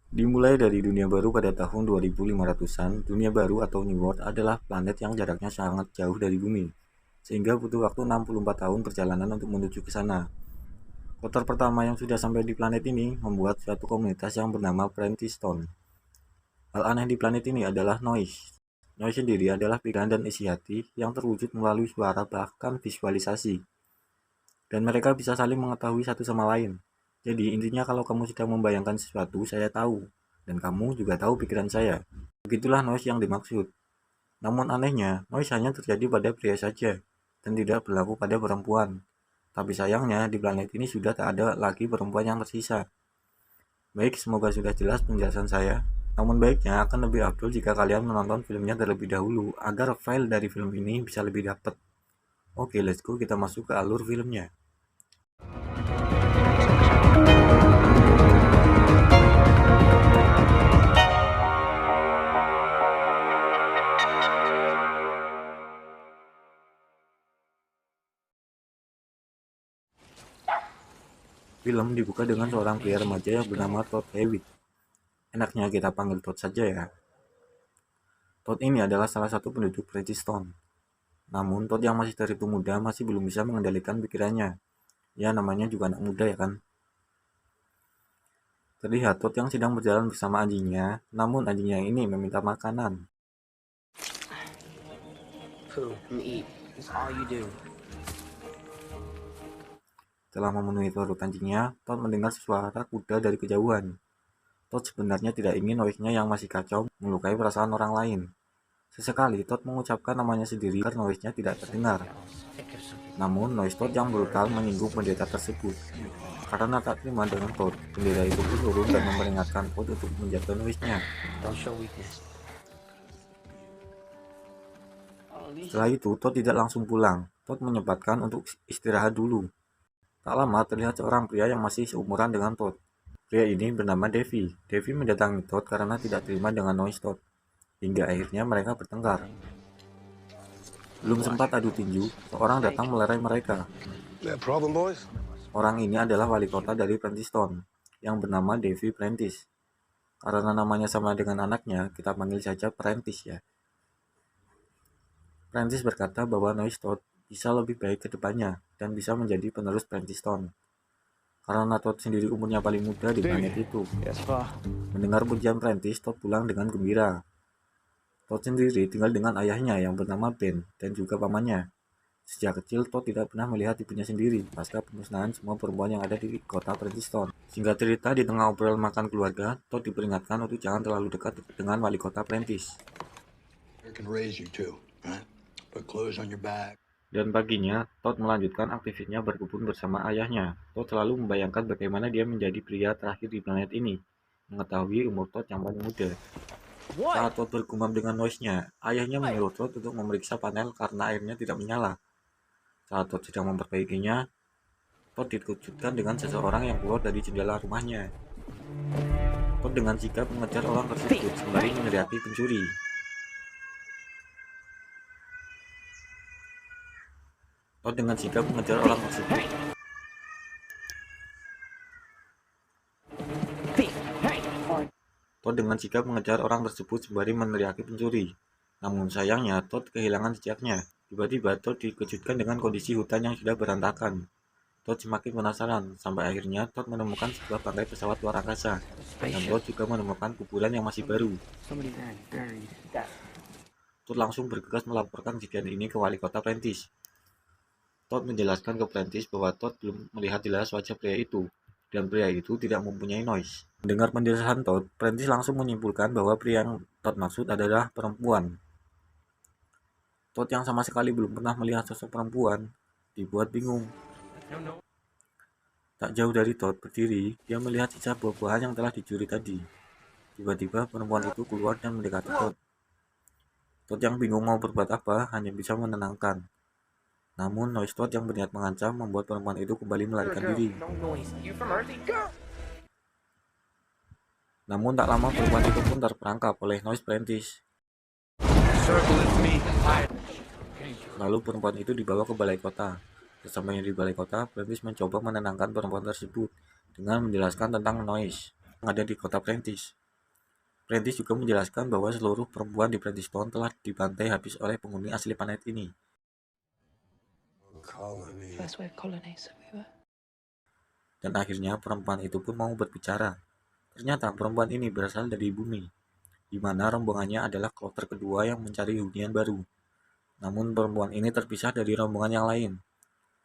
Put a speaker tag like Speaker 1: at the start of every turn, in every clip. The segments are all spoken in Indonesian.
Speaker 1: Dimulai dari dunia baru pada tahun 2500-an, dunia baru atau New World adalah planet yang jaraknya sangat jauh dari bumi, sehingga butuh waktu 64 tahun perjalanan untuk menuju ke sana. Kotor pertama yang sudah sampai di planet ini membuat suatu komunitas yang bernama Prenticeton. Hal aneh di planet ini adalah noise. Noise sendiri adalah pikiran dan isi hati yang terwujud melalui suara bahkan visualisasi. Dan mereka bisa saling mengetahui satu sama lain. Jadi intinya kalau kamu sedang membayangkan sesuatu, saya tahu. Dan kamu juga tahu pikiran saya. Begitulah noise yang dimaksud. Namun anehnya, noise hanya terjadi pada pria saja, dan tidak berlaku pada perempuan. Tapi sayangnya di planet ini sudah tak ada lagi perempuan yang tersisa. Baik, semoga sudah jelas penjelasan saya. Namun baiknya akan lebih afdol jika kalian menonton filmnya terlebih dahulu, agar file dari film ini bisa lebih dapat. Oke, let's go, kita masuk ke alur filmnya. Film dibuka dengan seorang pria remaja yang bernama Todd Hewitt. Enaknya kita panggil Todd saja ya. Todd ini adalah salah satu penduduk Princeton. Namun Todd yang masih terhitung muda masih belum bisa mengendalikan pikirannya. Ya namanya juga anak muda ya kan. Terlihat Todd yang sedang berjalan bersama anjingnya, namun anjingnya ini meminta makanan. Setelah memenuhi perut anjingnya, Todd mendengar suara kuda dari kejauhan. Todd sebenarnya tidak ingin noise-nya yang masih kacau melukai perasaan orang lain. Sesekali Todd mengucapkan namanya sendiri agar noise-nya tidak terdengar. Namun noise Todd yang brutal menyinggung pendeta tersebut. Karena tak terima dengan Todd, pendeta itu pun turun dan memperingatkan Todd untuk menjaga noise-nya. Setelah itu Todd tidak langsung pulang. Todd menyempatkan untuk istirahat dulu. Tak lama terlihat seorang pria yang masih seumuran dengan Todd. Pria ini bernama Devi. Devi mendatangi Todd karena tidak terima dengan noise Todd. Hingga akhirnya mereka bertengkar. Belum sempat adu tinju, seorang datang melerai mereka. Orang ini adalah wali kota dari Princeton, yang bernama Devi Prentice. Karena namanya sama dengan anaknya, kita panggil saja Prentice ya. Prentice berkata bahwa Noise Todd bisa lebih baik ke depannya dan bisa menjadi penerus Princeton. Karena Todd sendiri umurnya paling muda di planet itu. Mendengar pujian Prentice, Todd pulang dengan gembira. Todd sendiri tinggal dengan ayahnya yang bernama Ben dan juga pamannya. Sejak kecil, Todd tidak pernah melihat ibunya sendiri pasca pemusnahan semua perempuan yang ada di kota Princeton. Singkat cerita, di tengah obrolan makan keluarga, Todd diperingatkan untuk jangan terlalu dekat dengan wali kota Prentice. Dan paginya, Todd melanjutkan aktivitasnya berkebun bersama ayahnya. Todd selalu membayangkan bagaimana dia menjadi pria terakhir di planet ini, mengetahui umur Todd yang paling muda. Saat Todd bergumam dengan noise-nya, ayahnya menyuruh Todd untuk memeriksa panel karena airnya tidak menyala. Saat Todd sedang memperbaikinya, Todd dikejutkan dengan seseorang yang keluar dari jendela rumahnya. Todd dengan sigap mengejar orang tersebut sembari meneriaki pencuri. Todd dengan sigap mengejar orang tersebut. Todd dengan sigap mengejar orang tersebut sembari meneriaki pencuri. Namun sayangnya, Todd kehilangan jejaknya. Tiba-tiba Todd dikejutkan dengan kondisi hutan yang sudah berantakan. Todd semakin penasaran, sampai akhirnya Todd menemukan sebuah bangkai pesawat luar angkasa. Dan Todd juga menemukan kuburan yang masih baru. Todd langsung bergegas melaporkan kejadian ini ke wali kota Prentice. Todd menjelaskan ke Prentice bahwa Todd belum melihat jelas wajah pria itu, dan pria itu tidak mempunyai noise. Mendengar penjelasan Todd, Prentice langsung menyimpulkan bahwa pria yang Todd maksud adalah perempuan. Todd yang sama sekali belum pernah melihat sosok perempuan, dibuat bingung. Tak jauh dari Todd berdiri, dia melihat sisa buah-buahan yang telah dicuri tadi. Tiba-tiba perempuan itu keluar dan mendekati Todd. Todd yang bingung mau berbuat apa hanya bisa menenangkan. Namun noise Todd yang berniat mengancam membuat perempuan itu kembali melarikan diri. Namun tak lama perempuan itu pun terperangkap oleh noise Prentice. Lalu perempuan itu dibawa ke balai kota. Bersamanya di balai kota, Prentice mencoba menenangkan perempuan tersebut dengan menjelaskan tentang noise. yang ada di kota Prentice. Prentice juga menjelaskan bahwa seluruh perempuan di Prentice Town telah dibantai habis oleh penghuni asli planet ini.
Speaker 2: First wave colony, so we were.
Speaker 1: Dan akhirnya perempuan itu pun mau berbicara. Ternyata perempuan ini berasal dari bumi, di mana rombongannya adalah kloter kedua yang mencari hunian baru. Namun perempuan ini terpisah dari rombongan yang lain.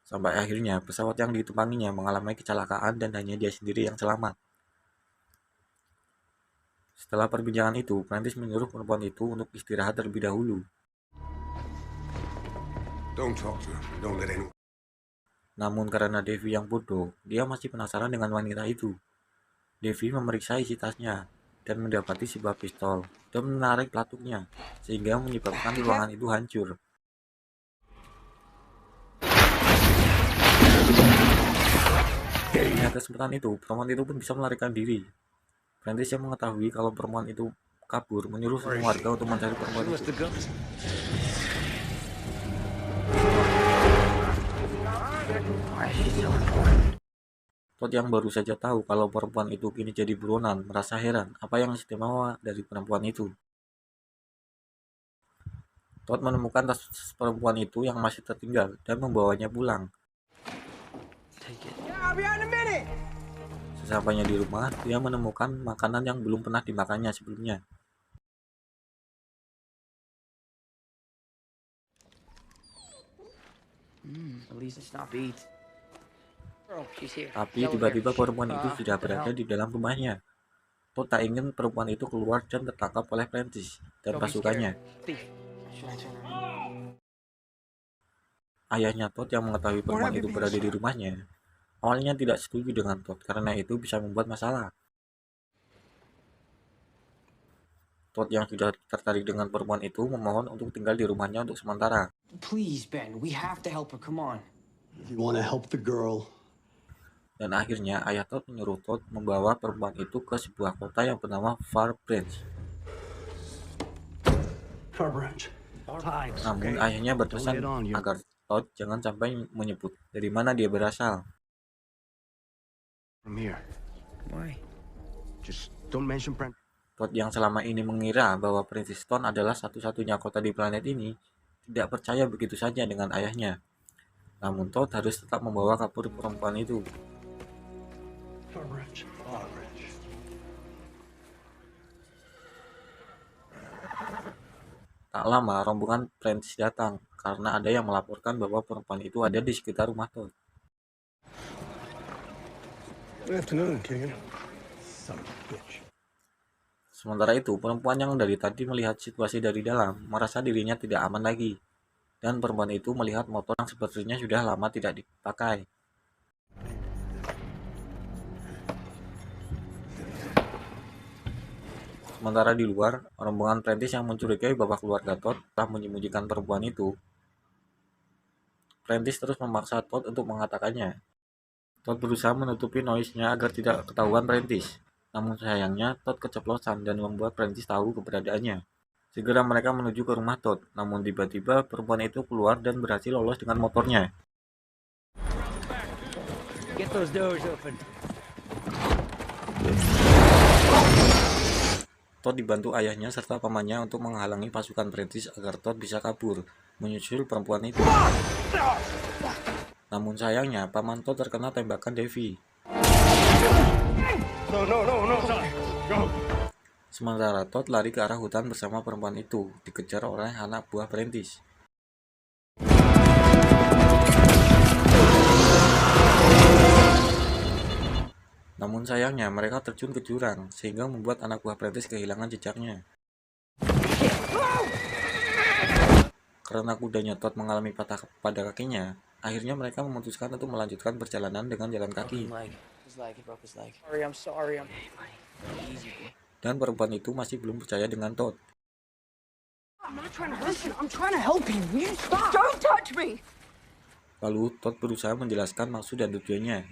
Speaker 1: Sampai akhirnya pesawat yang ditumpanginya mengalami kecelakaan dan hanya dia sendiri yang selamat. Setelah perbincangan itu, Prentice menyuruh perempuan itu untuk istirahat terlebih dahulu. Namun karena Devi yang bodoh, dia masih penasaran dengan wanita itu. Devi memeriksa isi tasnya dan mendapati sebuah pistol dan menarik pelatuknya, sehingga menyebabkan ruangan itu hancur. Di kesempatan itu, perempuan itu pun bisa melarikan diri. Prentice yang mengetahui kalau perempuan itu kabur menyuruh semua warga untuk mencari perempuan itu. Todd yang baru saja tahu kalau perempuan itu kini jadi buronan merasa heran apa yang istimewa dari perempuan itu. Todd menemukan tas perempuan itu yang masih tertinggal dan membawanya pulang. Sesampainya di rumah, dia menemukan makanan yang belum pernah dimakannya sebelumnya. Tapi tiba-tiba perempuan itu sudah berada di dalam rumahnya. Todd tak ingin perempuan itu keluar dan tertangkap oleh Prentice dan pasukannya. Ayahnya Todd yang mengetahui perempuan itu berada di rumahnya, awalnya tidak setuju dengan Todd karena itu bisa membuat masalah. Todd yang sudah tertarik dengan perempuan itu memohon untuk tinggal di rumahnya untuk sementara.
Speaker 3: Please, Ben, we have to help her. Come on.
Speaker 4: You want to help the girl?
Speaker 1: Dan akhirnya ayah Todd menyuruh Todd membawa perempuan itu ke sebuah kota yang bernama Far Branch.
Speaker 4: Far Branch.
Speaker 1: Namun ayahnya berpesan agar Todd jangan sampai menyebut dari mana dia berasal.
Speaker 4: From here.
Speaker 3: Why?
Speaker 4: Just don't mention Brent.
Speaker 1: Todd yang selama ini mengira bahwa Prentice Town adalah satu-satunya kota di planet ini, tidak percaya begitu saja dengan ayahnya. Namun Todd harus tetap membawa kabur perempuan itu.
Speaker 4: Far Branch. Far Branch.
Speaker 1: Tak lama rombongan Prentice datang karena ada yang melaporkan bahwa perempuan itu ada di sekitar rumah Todd.
Speaker 4: Good afternoon, Keegan. Son of a bitch.
Speaker 1: Sementara itu, perempuan yang dari tadi melihat situasi dari dalam merasa dirinya tidak aman lagi. Dan perempuan itu melihat motor yang sepertinya sudah lama tidak dipakai. Sementara di luar, rombongan Prentice yang mencurigai bahwa keluarga Todd telah menyembunyikan perempuan itu. Prentice terus memaksa Todd untuk mengatakannya. Todd berusaha menutupi noise-nya agar tidak ketahuan Prentice. Namun sayangnya Todd keceplosan dan membuat Prentice tahu keberadaannya. Segera mereka menuju ke rumah Todd, namun tiba-tiba perempuan itu keluar dan berhasil lolos dengan motornya.
Speaker 3: Get those doors open.
Speaker 1: Todd dibantu ayahnya serta pamannya untuk menghalangi pasukan Prentice agar Todd bisa kabur, menyusul perempuan itu. Namun sayangnya, paman Todd terkena tembakan Devi. Sementara Todd lari ke arah hutan bersama perempuan itu, dikejar oleh anak buah Prentice. Namun sayangnya mereka terjun ke jurang, sehingga membuat anak buah Prentice kehilangan jejaknya. Karena kudanya Todd mengalami patah pada kakinya, akhirnya mereka memutuskan untuk melanjutkan perjalanan dengan jalan kaki. Dan perempuan itu masih belum percaya dengan Todd. Lalu Todd berusaha menjelaskan maksud dan tujuannya.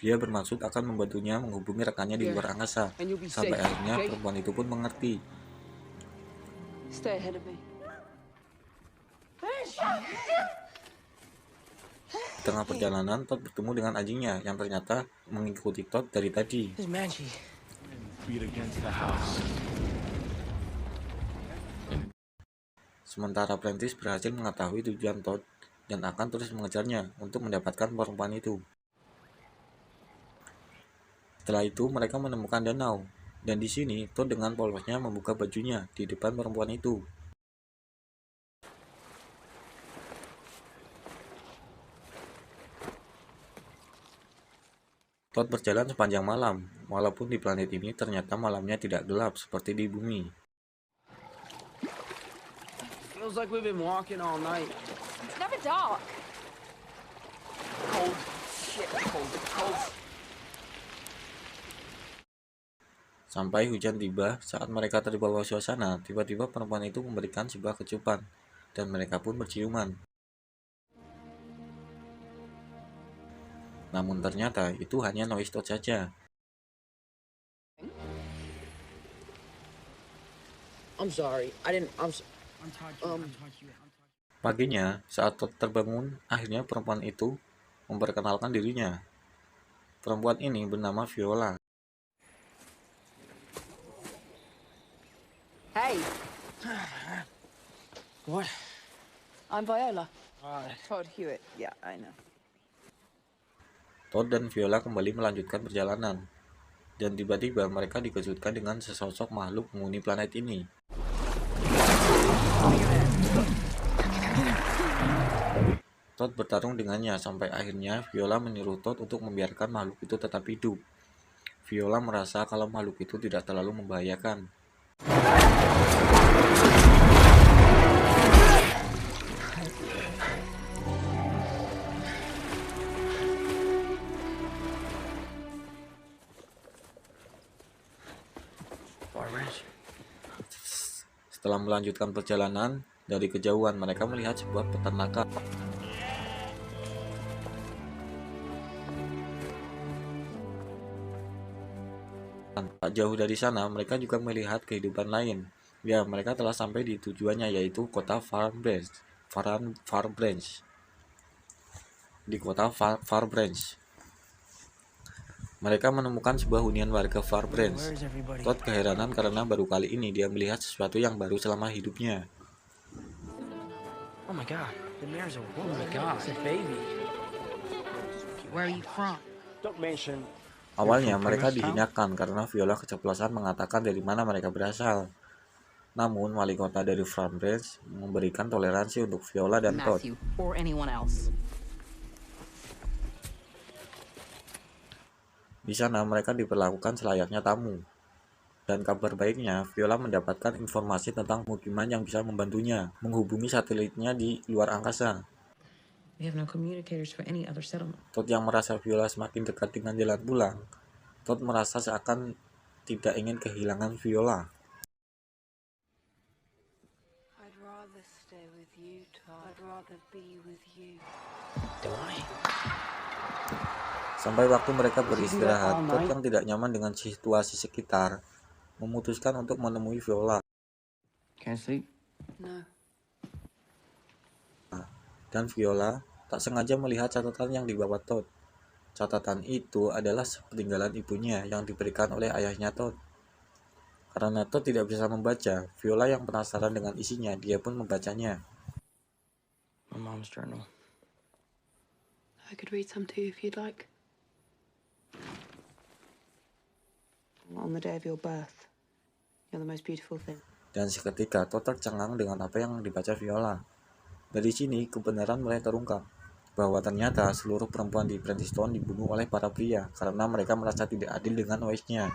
Speaker 1: Dia bermaksud akan membantunya menghubungi rekannya di luar angkasa. Sampai akhirnya perempuan itu pun mengerti. Di tengah perjalanan, Todd bertemu dengan anjingnya yang ternyata mengikuti Todd dari tadi.
Speaker 5: beat against the house.
Speaker 1: Sementara Prentice berhasil mengetahui tujuan Todd dan akan terus mengejarnya untuk mendapatkan perempuan itu. Setelah itu mereka menemukan danau, dan di sini Todd dengan polosnya membuka bajunya di depan perempuan itu. Todd berjalan sepanjang malam, walaupun di planet ini ternyata malamnya tidak gelap seperti di bumi.
Speaker 3: Feels like we've been walking all night.
Speaker 2: It's never dark.
Speaker 3: Cold. Shit, cold.
Speaker 1: Sampai hujan tiba, saat mereka terbawa suasana, tiba-tiba perempuan itu memberikan sebuah kecupan, dan mereka pun berciuman. Namun ternyata itu hanya noise Todd saja.
Speaker 3: I'm sorry.
Speaker 1: Paginya, saat Todd terbangun, akhirnya perempuan itu memperkenalkan dirinya. Perempuan ini bernama Viola.
Speaker 2: Hey,
Speaker 3: What?
Speaker 2: I'm Viola. Todd Hewitt. Yeah, I know.
Speaker 1: Todd dan Viola kembali melanjutkan perjalanan, dan tiba-tiba mereka dikejutkan dengan sesosok makhluk penghuni planet ini. Todd bertarung dengannya sampai akhirnya Viola menyuruh Todd untuk membiarkan makhluk itu tetap hidup. Viola merasa kalau makhluk itu tidak terlalu membahayakan. Setelah melanjutkan perjalanan, dari kejauhan mereka melihat sebuah peternakan. Tak jauh dari sana, mereka juga melihat kehidupan lain. Ya, mereka telah sampai di tujuannya, yaitu kota Farbranch. Di kota Farbranch, mereka menemukan sebuah hunian warga Farbranch.
Speaker 3: Where's everybody?
Speaker 1: Todd keheranan karena baru kali ini dia melihat sesuatu yang baru selama hidupnya.
Speaker 3: Oh my god. The mayor's a woman. Oh my god. It's a baby.
Speaker 2: Where are you from?
Speaker 5: Don't mention.
Speaker 1: Awalnya mereka dihinakan karena Viola keceplosan mengatakan dari mana mereka berasal. Namun wali kota dari Farbranch memberikan toleransi untuk Viola dan Todd.
Speaker 2: Matthew or anyone else.
Speaker 1: Di sana mereka diperlakukan selayaknya tamu. Dan kabar baiknya, Viola mendapatkan informasi tentang pemukiman yang bisa membantunya menghubungi satelitnya di luar angkasa.
Speaker 2: We have no communicators for any other settlement.
Speaker 1: Todd yang merasa Viola semakin dekat dengan jalan pulang. Todd merasa seakan tidak ingin kehilangan Viola.
Speaker 6: I'd rather stay with you, Todd. I'd rather be with you.
Speaker 3: Do I?
Speaker 1: Sampai waktu mereka beristirahat, Todd yang tidak nyaman dengan situasi sekitar memutuskan untuk menemui Viola.
Speaker 3: Can't sleep?
Speaker 6: No.
Speaker 1: Dan Viola tak sengaja melihat catatan yang dibawa Todd. Catatan itu adalah peninggalan ibunya yang diberikan oleh ayahnya Todd. Karena Todd tidak bisa membaca, Viola yang penasaran dengan isinya, dia pun membacanya.
Speaker 3: My mom's journal.
Speaker 6: I could read some to you if you'd like. On the day of your birth, you're the most beautiful thing.
Speaker 1: Dan seketika Todd tercengang dengan apa yang dibaca Viola. Dari sini kebenaran mulai terungkap, bahwa ternyata seluruh perempuan di Prentiston dibunuh oleh para pria karena mereka merasa tidak adil dengan Wise-nya.